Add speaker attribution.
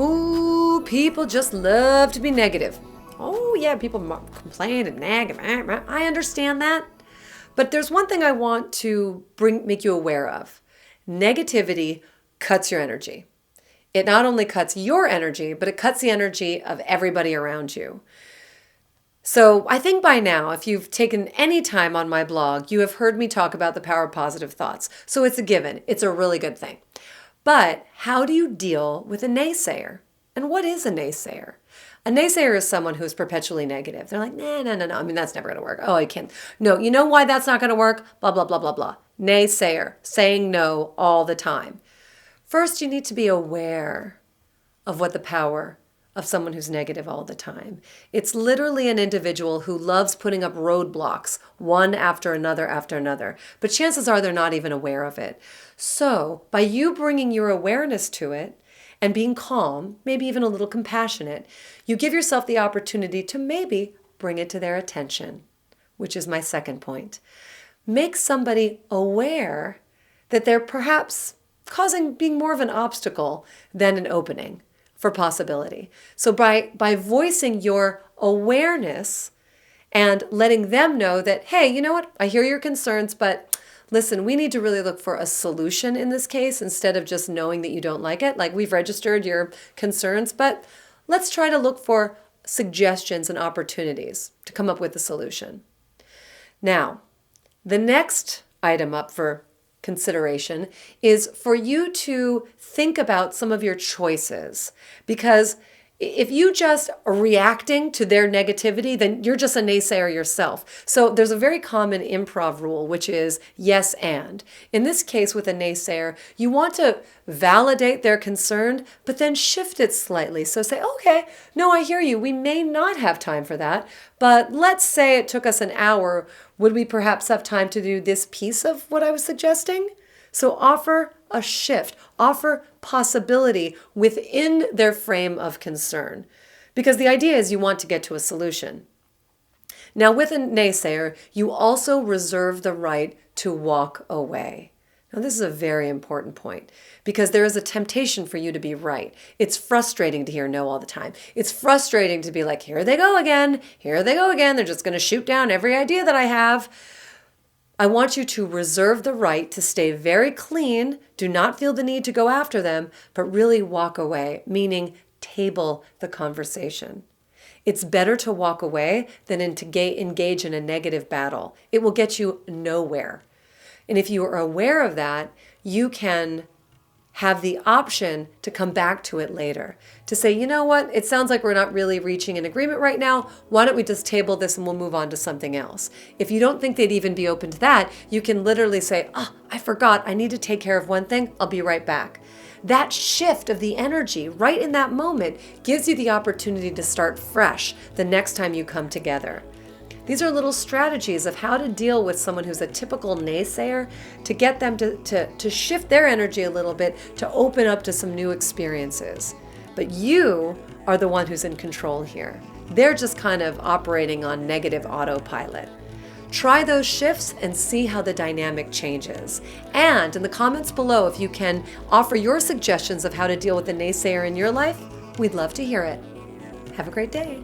Speaker 1: Ooh, people just love to be negative. Oh yeah, people complain and nag. I understand that. But there's one thing I want to make you aware of. Negativity cuts your energy. It not only cuts your energy, but it cuts the energy of everybody around you. So I think by now, if you've taken any time on my blog, you have heard me talk about the power of positive thoughts. So it's a given. It's a really good thing. But how do you deal with a naysayer? And what is a naysayer? A naysayer is someone who is perpetually negative. They're like, no. I mean, that's never going to work. Oh, I can't. No, you know why that's not going to work? Blah, blah, blah, blah, blah. Naysayer, saying no all the time. First, you need to be aware of what the power of someone who's negative all the time. It's literally an individual who loves putting up roadblocks, one after another, but chances are they're not even aware of it. So by you bringing your awareness to it and being calm, maybe even a little compassionate, you give yourself the opportunity to maybe bring it to their attention, which is my second point. Make somebody aware that they're perhaps being more of an obstacle than an opening for possibility. So by voicing your awareness and letting them know that, hey, you know what? I hear your concerns, but listen, we need to really look for a solution in this case instead of just knowing that you don't like it. Like, we've registered your concerns, but let's try to look for suggestions and opportunities to come up with a solution. Now, the next item up for consideration is for you to think about some of your choices, because if you just are reacting to their negativity, then you're just a naysayer yourself. So there's a very common improv rule, which is yes and. In this case with a naysayer, you want to validate their concern, but then shift it slightly. So say, okay, no, I hear you. We may not have time for that, but let's say it took us an hour. Would we perhaps have time to do this piece of what I was suggesting? So offer a shift, offer possibility within their frame of concern, because the idea is you want to get to a solution. Now, with a naysayer, you also reserve the right to walk away. Now, this is a very important point, because there is a temptation for you to be right. It's frustrating to hear no all the time. It's frustrating to be like, here they go again. Here they go again. They're just going to shoot down every idea that I have. I want you to reserve the right to stay very clean. Do not feel the need to go after them, but really walk away, meaning table the conversation. It's better to walk away than to engage in a negative battle. It will get you nowhere. And if you are aware of that, you can have the option to come back to it later. To say, you know what, it sounds like we're not really reaching an agreement right now. Why don't we just table this and we'll move on to something else? If you don't think they'd even be open to that, you can literally say, oh, I forgot, I need to take care of one thing. I'll be right back. That shift of the energy right in that moment gives you the opportunity to start fresh the next time you come together. These are little strategies of how to deal with someone who's a typical naysayer, to get them to shift their energy a little bit, to open up to some new experiences. But you are the one who's in control here. They're just kind of operating on negative autopilot. Try those shifts and see how the dynamic changes. And in the comments below, if you can offer your suggestions of how to deal with the naysayer in your life, we'd love to hear it. Have a great day.